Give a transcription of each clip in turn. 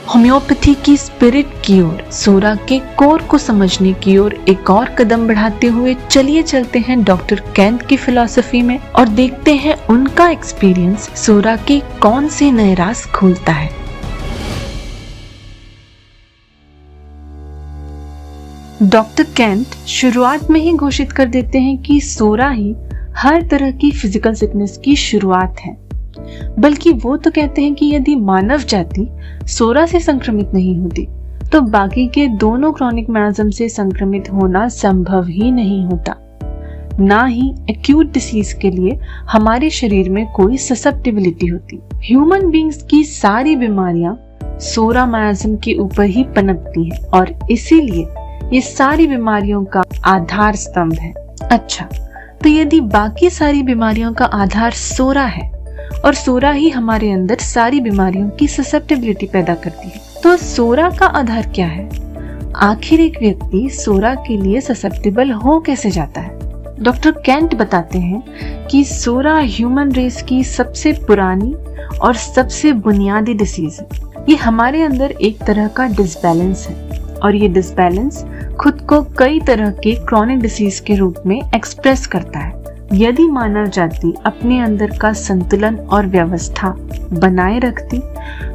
Homeopathy की spirit की ओर, सोरा के कोर को समझने की ओर एक और कदम बढ़ाते हुए चलिए चलते हैं डॉक्टर केंट की फिलॉसफी में और देखते हैं उनका एक्सपीरियंस सोरा के कौन से नए राज खोलता है। डॉक्टर केंट शुरुआत में ही घोषित कर देते हैं कि सोरा ही हर तरह की फिजिकल सिकनेस की शुरुआत है। बल्कि वो तो कहते हैं कि यदि मानव जाति सोरा से संक्रमित नहीं होती तो बाकी के दोनों क्रॉनिक मायाज्म से संक्रमित होना संभव ही नहीं होता। ना ही एक्यूट डिसीज के लिए हमारे शरीर में कोई ससेप्टिबिलिटी होती। ह्यूमन बींग्स की सारी बीमारियां सोरा मायाज्म के ऊपर ही पनपती हैं और इसीलिए ये सारी बीमारियों का आधार स्तंभ है। अच्छा, तो यदि बाकी सारी बीमारियों का आधार सोरा है और सोरा ही हमारे अंदर सारी बीमारियों की ससेप्टिबिलिटी पैदा करती है, तो सोरा का आधार क्या है? आखिर एक व्यक्ति सोरा के लिए ससेप्टिबल हो कैसे जाता है? डॉक्टर केंट बताते हैं कि सोरा ह्यूमन रेस की सबसे पुरानी और सबसे बुनियादी डिसीज है। ये हमारे अंदर एक तरह का डिसबैलेंस है और ये डिसबैलेंस खुद को कई तरह के क्रॉनिक डिसीज के रूप में एक्सप्रेस करता है। यदि मानव जाति अपने अंदर का संतुलन और व्यवस्था बनाए रखती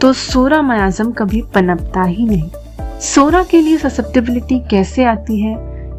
तो सोरा मायाज्म कभी पनपता ही नहीं। सोरा के लिए ससेप्टिबिलिटी कैसे आती है,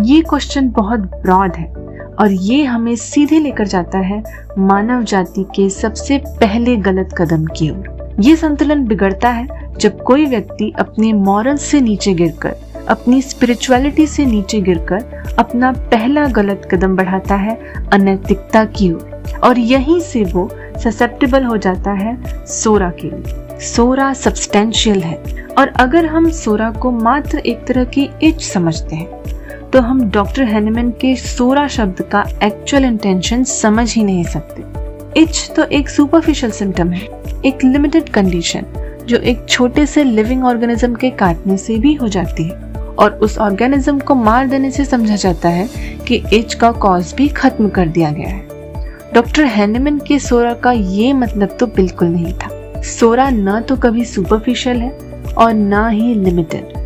ये क्वेश्चन बहुत ब्रॉड है और ये हमें सीधे लेकर जाता है मानव जाति के सबसे पहले गलत कदम की ओर। ये संतुलन बिगड़ता है जब कोई व्यक्ति अपने मॉरल से नीचे गिरकर, अपनी स्पिरिचुअलिटी से नीचे गिरकर अपना पहला गलत कदम बढ़ाता है अनैतिकता की ओर, और यहीं से वो ससेप्टिबल हो जाता है सोरा के लिए। सोरा सब्सटेंशियल है और अगर हम सोरा को मात्र एक तरह की इच समझते हैं तो हम डॉक्टर हैनेमन के सोरा शब्द का एक्चुअल इंटेंशन समझ ही नहीं सकते। इच तो एक सुपरफिशियल सिम्टम है, एक लिमिटेड कंडीशन जो एक छोटे से लिविंग ऑर्गेनिज्म के काटने से भी हो जाती है और उस ऑर्गेनिज्म को मार देने से समझा जाता है कि इच का कॉज भी खत्म कर दिया गया है। डॉक्टर हैनेमन के सोरा का ये मतलब तो बिल्कुल नहीं था। सोरा न तो कभी सुपरफिशियल है और ना ही लिमिटेड।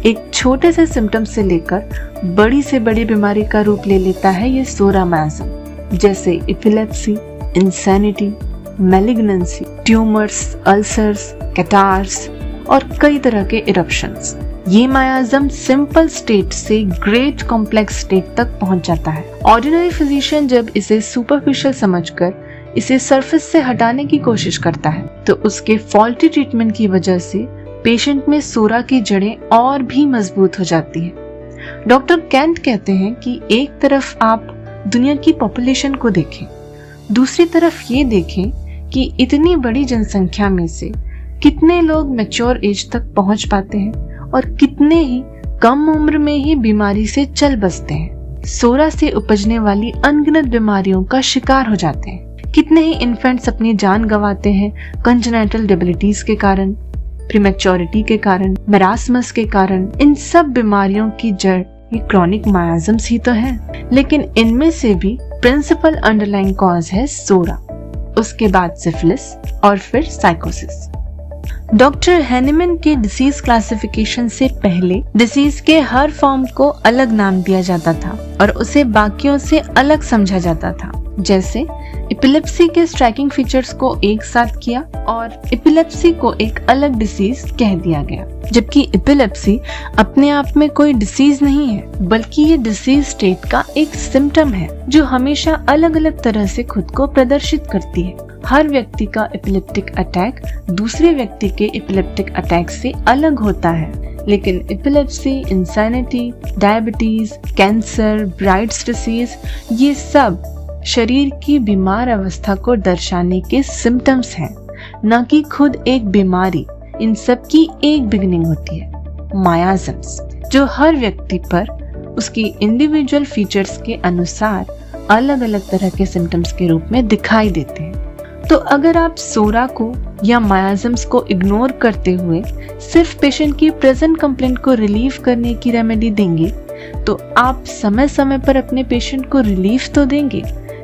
एक छोटे से सिम्टम से लेकर बड़ी से बड़ी बीमारी का रूप ले लेता है ये सोरा मायाज्म, जैसे epilepsy, insanity, malignancy, tumours, ulcers, catarrhs और कई तरह के इरप्शंस। ये मायाज्म सिंपल स्टेट से ग्रेट कॉम्प्लेक्स स्टेट तक पहुंच जाता है। ऑर्डिनरी फिजिशियन जब इसे सुपरफिशियल समझकर इसे सरफेस से हटाने की कोशिश करता है तो उसके फॉल्टी ट्रीटमेंट की वजह से पेशेंट में सोरा की जड़ें और भी मजबूत हो जाती हैं। डॉक्टर केंट कहते हैं कि एक तरफ आप दुनिया की पॉपुलेशन को देखें, दूसरी तरफ ये देखें कि इतनी बड़ी जनसंख्या में से कितने लोग मैच्योर एज तक पहुंच पाते हैं और कितने ही कम उम्र में ही बीमारी से चल बसते हैं। सोरा से उपजने वाली अनगिनत बीमारियों का शिकार हो जाते हैं। कितने ही इन्फेंट्स अपनी जान गंवाते हैं कंजेनिटल डिसेबिलिटीज के कारण, प्रीमैच्योरिटी के कारण, मेरास्मस के कारण। इन सब बीमारियों की जड़ ये क्रॉनिक मायाज्म्स ही तो है, लेकिन इनमें से भी प्रिंसिपल अंडरलाइंग कॉज है सोरा, उसके बाद सिफिलिस और फिर साइकोसिस। डॉक्टर हैनेमन के डिसीज क्लासिफिकेशन से पहले डिसीज के हर फॉर्म को अलग नाम दिया जाता था और उसे बाकियों से अलग समझा जाता था। जैसे एपिलेप्सी के स्ट्राइकिंग फीचर्स को एक साथ किया और एपिलेप्सी को एक अलग डिसीज कह दिया गया, जबकि एपिलेप्सी अपने आप में कोई डिसीज नहीं है, बल्कि ये डिसीज स्टेट का एक सिम्टम है जो हमेशा अलग अलग तरह से खुद को प्रदर्शित करती है। हर व्यक्ति का एपिलेप्टिक अटैक दूसरे व्यक्ति के एपिलेप्टिक अटैक से अलग होता है, लेकिन epilepsy, insanity, diabetes, cancer, brides disease, ये सब शरीर की बीमार अवस्था को दर्शाने के सिम्टम्स हैं, न कि खुद एक बीमारी। इन सब की एक बिगिनिंग होती है, मायाज्म्स, जो हर व्यक्ति पर उसकी इंडिविजुअल फीचर्स के अनुसार अलग अलग तरह के सिम्टम्स के रूप में दिखाई देते हैं। तो अगर आप सोरा को या मायाज्म्स को इग्नोर करते हुए सिर्फ पेशेंट की प्रेजेंट कंप्लेंट को रिलीव करने की रेमेडी देंगे तो आप समय समय पर अपने पेशेंट को रिलीफ तो देंगे,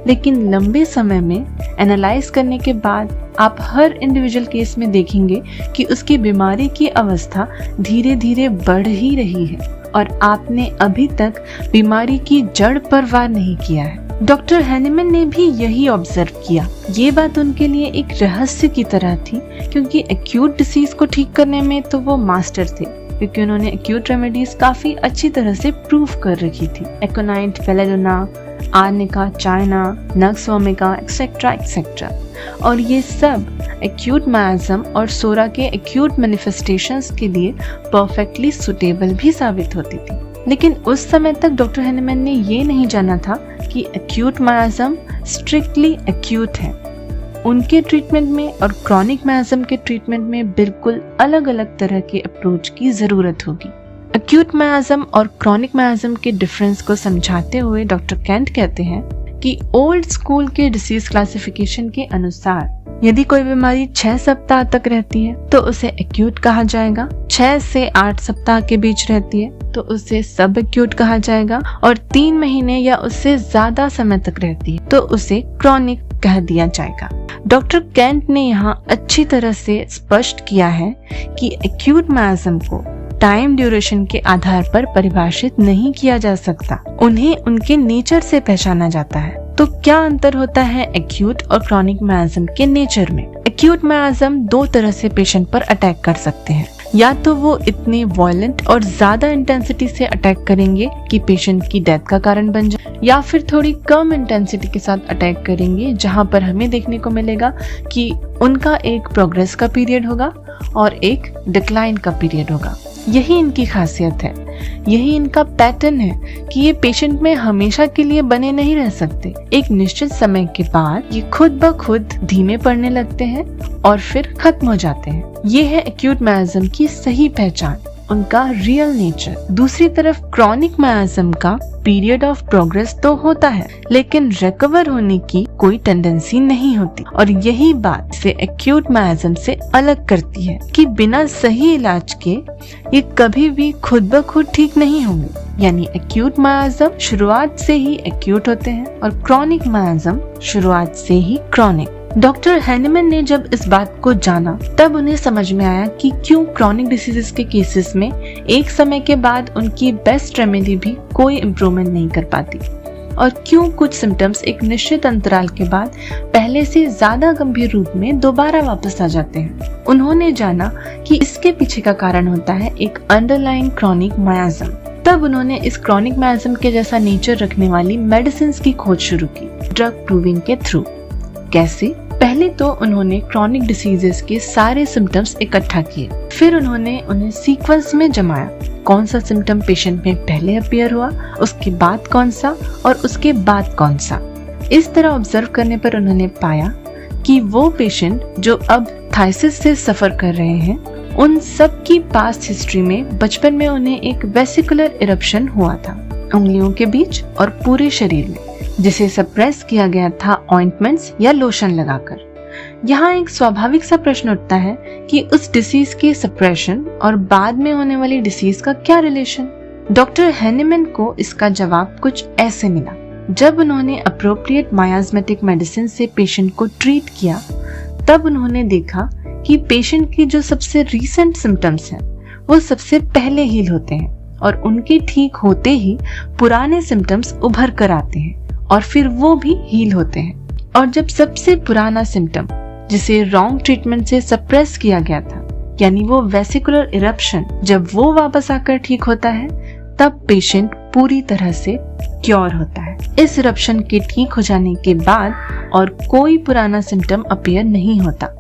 लेकिन लंबे समय में एनालाइज करने के बाद आप हर इंडिविजुअल केस में देखेंगे कि उसकी बीमारी की अवस्था धीरे धीरे बढ़ ही रही है और आपने अभी तक बीमारी की जड़ पर वार नहीं किया है। डॉक्टर हैनिमैन ने भी यही ऑब्जर्व किया। ये बात उनके लिए एक रहस्य की तरह थी, क्योंकि एक्यूट डिसीज को ठीक करने में तो वो मास्टर थे, क्योंकि उन्होंने एक्यूट रेमेडीज काफी अच्छी तरह से प्रूव कर रखी थी। Aconite, belladonna, arnica, china, nux vomica, etcetera etcetera. और ये सब एक्यूट मायाज्म और सोरा के एक्यूट मैनिफेस्टेशंस के लिए परफेक्टली सुटेबल भी साबित होती थी। लेकिन उस समय तक डॉक्टर हैनिमैन ने ये नहीं जाना था कि एक्यूट मायाज्म स्ट्रिक्टली एक्यूट है। उनके ट्रीटमेंट में और क्रॉनिक मायाज्म के ट्रीटमेंट में बिल्कुल अलग अलग तरह के अप्रोच की जरूरत होगी। एक्यूट मायाज्म और क्रॉनिक मायाज्म के डिफरेंस को समझाते हुए डॉक्टर कैंट कहते हैं कि ओल्ड स्कूल के डिसीज क्लासिफिकेशन के अनुसार यदि कोई बीमारी 6 सप्ताह तक रहती है तो उसे एक्यूट कहा जाएगा, 6 से 8 सप्ताह के बीच रहती है तो उसे सब एक्यूट कहा जाएगा, और 3 महीने या उससे ज्यादा समय तक रहती है तो उसे क्रॉनिक कह दिया जाएगा। डॉक्टर कैंट ने यहाँ अच्छी तरह से स्पष्ट किया है कि एक्यूट मायाज्म को टाइम ड्यूरेशन के आधार पर परिभाषित नहीं किया जा सकता, उन्हें उनके नेचर से पहचाना जाता है। तो क्या अंतर होता है एक्यूट और क्रॉनिक मायाज्म के नेचर में? एक्यूट मायाज्म 2 तरह से पेशेंट पर अटैक कर सकते हैं। या तो वो इतने वायलेंट और ज्यादा इंटेंसिटी से अटैक करेंगे कि पेशेंट की डेथ का कारण बन जाए, या फिर थोड़ी कम इंटेंसिटी के साथ अटैक करेंगे, जहां पर हमें देखने को मिलेगा कि उनका एक प्रोग्रेस का पीरियड होगा और एक डिक्लाइन का पीरियड होगा। यही इनकी खासियत है, यही इनका पैटर्न है कि ये पेशेंट में हमेशा के लिए बने नहीं रह सकते। एक निश्चित समय के बाद ये खुद ब खुद धीमे पड़ने लगते हैं और फिर खत्म हो जाते हैं। ये है एक्यूट मायाज्म की सही पहचान, उनका रियल नेचर। दूसरी तरफ क्रॉनिक मायाज्म का पीरियड ऑफ प्रोग्रेस तो होता है, लेकिन रिकवर होने की कोई टेंडेंसी नहीं होती, और यही बात इसे एक्यूट मायाज्म से अलग करती है कि बिना सही इलाज के ये कभी भी खुद ब खुद ठीक नहीं होंगे। यानी एक्यूट मायाज्म शुरुआत से ही एक्यूट होते हैं और क्रॉनिक मायाज्म शुरुआत से ही क्रॉनिक। डॉक्टर हैनिमैन ने जब इस बात को जाना तब उन्हें समझ में आया कि क्यों क्रॉनिक डिसीजेस के केसेस में एक समय के बाद उनकी बेस्ट रेमेडी भी कोई इम्प्रूवमेंट नहीं कर पाती, और क्यों कुछ सिम्टम्स एक निश्चित अंतराल के बाद पहले से ज्यादा गंभीर रूप में दोबारा वापस आ जाते हैं। उन्होंने जाना कि इसके पीछे का कारण होता है एक अंडरलाइन क्रॉनिक मायाज्म। तब उन्होंने इस क्रॉनिक मायाज्म के जैसा नेचर रखने वाली मेडिसिन की खोज शुरू की, ड्रग प्रूविंग के थ्रू। कैसे? पहले तो उन्होंने क्रॉनिक डिसीजेस के सारे सिम्टम्स इकट्ठा किए, फिर उन्होंने उन्हें सीक्वेंस में जमाया। कौन सा सिम्टम पेशेंट में पहले अपीयर हुआ, उसके बाद कौन सा, और उसके बाद कौन सा। इस तरह ऑब्जर्व करने पर उन्होंने पाया कि वो पेशेंट जो अब थाइसिस से सफर कर रहे हैं, उन सब की पास्ट हिस्ट्री में बचपन में उन्हें एक वेसिकुलर इरप्शन हुआ था उंगलियों के बीच और पूरे शरीर में, जिसे सप्रेस किया गया था ऑइंटमेंट्स या लोशन लगाकर। यहाँ एक स्वाभाविक सा प्रश्न उठता है कि उस डिसीज के सप्रेशन और बाद में होने वाली डिसीज का क्या रिलेशन। डॉक्टर हैनिमैन को इसका जवाब कुछ ऐसे मिला। जब उन्होंने अप्रोप्रिएट मायाज्मेटिक मेडिसिन से पेशेंट को ट्रीट किया, तब उन्होंने देखा कि पेशेंट की जो सबसे रीसेंट सिम्टम्स हैं वो सबसे पहले हील होते हैं, और उनके ठीक होते ही पुराने सिम्टम्स उभर कर आते हैं और फिर वो भी हील होते हैं। और जब सबसे पुराना सिम्टम, जिसे रॉन्ग ट्रीटमेंट से सप्रेस किया गया था, यानी वो वेसिकुलर इरप्शन, जब वो वापस आकर ठीक होता है, तब पेशेंट पूरी तरह से क्योर होता है। इस इरप्शन के ठीक हो जाने के बाद और कोई पुराना सिम्टम अपीयर नहीं होता।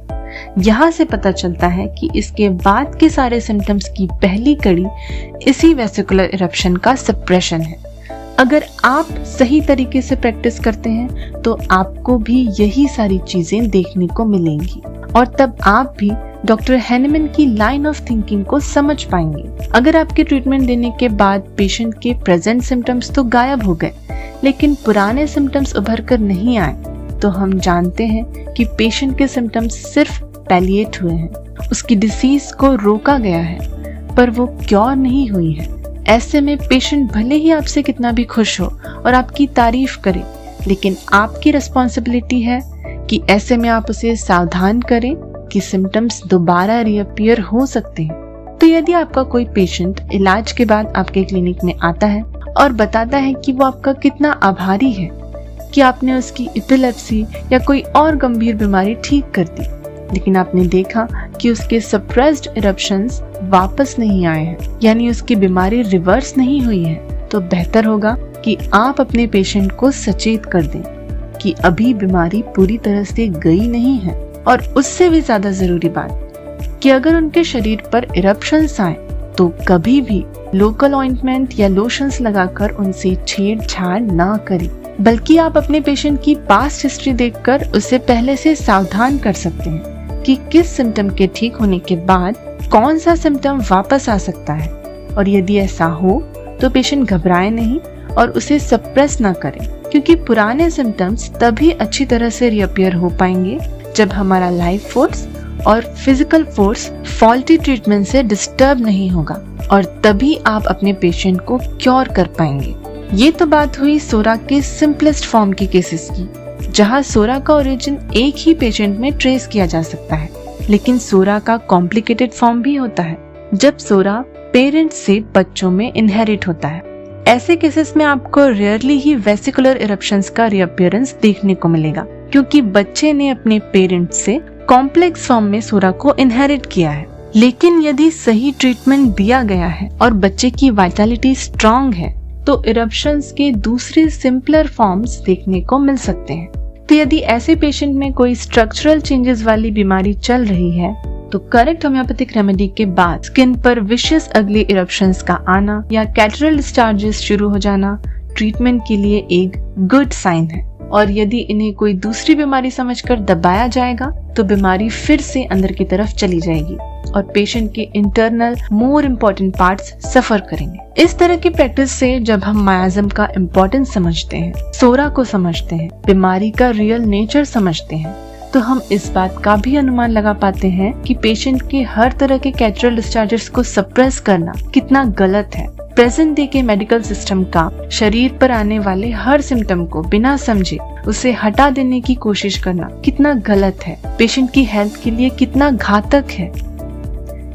यहाँ से पता चलता है कि इसके बाद के सारे सिम्टम्स की पहली कड़ी इसी वेसिकुलर इरप्शन का सप्रेशन है। अगर आप सही तरीके से प्रैक्टिस करते हैं तो आपको भी यही सारी चीजें देखने को मिलेंगी, और तब आप भी डॉक्टर हैनिमैन की लाइन ऑफ थिंकिंग को समझ पाएंगे। अगर आपके ट्रीटमेंट देने के बाद पेशेंट के प्रेजेंट सिम्टम्स तो गायब हो गए, लेकिन पुराने सिम्टम्स उभर कर नहीं आए, तो हम जानते हैं कि पेशेंट के सिम्टम्स सिर्फ पैलिएट हुए हैं, उसकी डिसीज को रोका गया है, पर वो क्योर नहीं हुई है। ऐसे में पेशेंट भले ही आपसे कितना भी खुश हो और आपकी तारीफ करे, लेकिन आपकी रिस्पॉन्सिबिलिटी है कि ऐसे में आप उसे सावधान करें कि सिम्टम्स दोबारा रीअपीयर हो सकते हैं। तो यदि आपका कोई पेशेंट इलाज के बाद आपके क्लिनिक में आता है और बताता है कि वो आपका कितना आभारी है कि आपने उसकी एपिलेप्सी या कोई और गंभीर बीमारी ठीक कर दी, लेकिन आपने देखा कि उसके सप्रेस्ड इरप्शंस वापस नहीं आए हैं, यानी उसकी बीमारी रिवर्स नहीं हुई है, तो बेहतर होगा कि आप अपने पेशेंट को सचेत कर दें कि अभी बीमारी पूरी तरह से गई नहीं है। और उससे भी ज्यादा जरूरी बात कि अगर उनके शरीर पर इरप्शंस आए तो कभी भी लोकल ऑइंटमेंट या लोशंस लगाकर उनसे छेड़छाड़ ना करें, बल्कि आप अपने पेशेंट की पास्ट हिस्ट्री देखकर उसे पहले से सावधान कर सकते हैं कि किस सिम्टम के ठीक होने के बाद कौन सा सिम्टम वापस आ सकता है। और यदि ऐसा हो तो पेशेंट घबराए नहीं और उसे सप्रेस ना करें, क्योंकि पुराने सिम्टम्स तभी अच्छी तरह से रीअपीयर हो पाएंगे जब हमारा लाइफ फोर्स और फिजिकल फोर्स फॉल्टी ट्रीटमेंट से डिस्टर्ब नहीं होगा, और तभी आप अपने पेशेंट को क्योर कर पाएंगे। ये तो बात हुई सोरा के सिंपलेस्ट फॉर्म की केसेस की, जहां सोरा का ओरिजिन एक ही पेशेंट में ट्रेस किया जा सकता है। लेकिन सोरा का कॉम्प्लिकेटेड फॉर्म भी होता है, जब सोरा पेरेंट्स से बच्चों में इनहेरिट होता है। ऐसे केसेस में आपको रेयरली ही वेसिकुलर इरप्शंस का रीअपीयरेंस देखने को मिलेगा, क्योंकि बच्चे ने अपने पेरेंट्स से कॉम्प्लेक्स फॉर्म में सोरा को इनहेरिट किया है। लेकिन यदि सही ट्रीटमेंट दिया गया है और बच्चे की वाइटलिटी स्ट्रॉन्ग है तो इरप्शंस के दूसरे सिंपलर फॉर्म्स देखने को मिल सकते हैं। तो यदि ऐसे पेशेंट में कोई स्ट्रक्चरल चेंजेस वाली बीमारी चल रही है तो करेक्ट होम्योपैथिक रेमेडी के बाद स्किन पर विशियस अगले इरप्शंस का आना या कैटरल डिस्चार्जेस शुरू हो जाना ट्रीटमेंट के लिए एक गुड साइन है। और यदि इन्हें कोई दूसरी बीमारी समझकर दबाया जाएगा तो बीमारी फिर से अंदर की तरफ चली जाएगी और पेशेंट के इंटरनल मोर इम्पोर्टेंट पार्ट्स सफर करेंगे। इस तरह की प्रैक्टिस से जब हम मायाज्म का इम्पोर्टेंस समझते हैं, सोरा को समझते हैं, बीमारी का रियल नेचर समझते हैं, तो हम इस बात का भी अनुमान लगा पाते हैं कि पेशेंट के हर तरह के कैटरल डिस्चार्जेस को सप्रेस करना कितना गलत है। प्रेजेंट डे के मेडिकल सिस्टम का शरीर पर आने वाले हर सिम्टम को बिना समझे उसे हटा देने की कोशिश करना कितना गलत है, पेशेंट की हेल्थ के लिए कितना घातक है।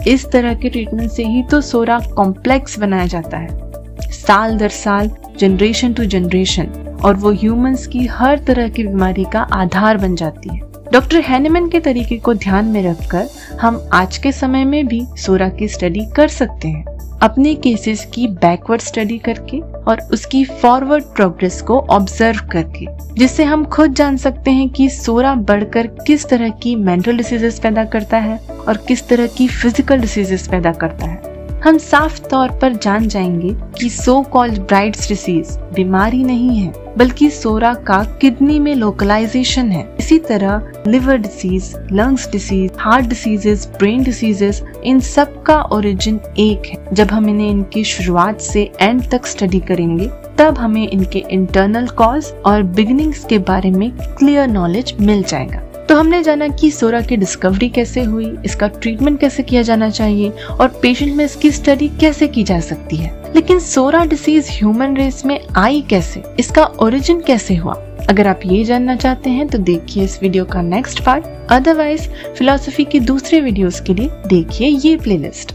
इस तरह के ट्रीटमेंट से ही तो सोरा कॉम्प्लेक्स बनाया जाता है, साल दर साल, जनरेशन टू जनरेशन, और वो ह्यूमंस की हर तरह की बीमारी का आधार बन जाती है। डॉक्टर हैनेमन के तरीके को ध्यान में रखकर हम आज के समय में भी सोरा की स्टडी कर सकते हैं, अपने केसेस की बैकवर्ड स्टडी करके और उसकी फॉरवर्ड प्रोग्रेस को ऑब्जर्व करके, जिससे हम खुद जान सकते हैं कि सोरा बढ़कर किस तरह की मेंटल डिसीजेस पैदा करता है और किस तरह की फिजिकल डिसीजेस पैदा करता है। हम साफ तौर पर जान जाएंगे कि सो कॉल्ड ब्राइट्स डिसीज बीमारी नहीं है, बल्कि सोरा का किडनी में लोकलाइजेशन है। इसी तरह liver disease, lungs disease, heart diseases, brain diseases, इन सब का ओरिजिन एक है। जब हम इन्हें इनकी शुरुआत से एंड तक स्टडी करेंगे तब हमें इनके इंटरनल कॉज और बिगिनिंग्स के बारे में क्लियर नॉलेज मिल जाएगा। तो हमने जाना कि सोरा की डिस्कवरी कैसे हुई, इसका ट्रीटमेंट कैसे किया जाना चाहिए और पेशेंट में इसकी स्टडी कैसे की जा सकती है। लेकिन सोरा डिसीज ह्यूमन रेस में आई कैसे, इसका ओरिजिन कैसे हुआ? अगर आप ये जानना चाहते हैं तो देखिए इस वीडियो का नेक्स्ट पार्ट। अदरवाइज फिलॉसफी की दूसरे वीडियोस के लिए देखिए ये प्लेलिस्ट।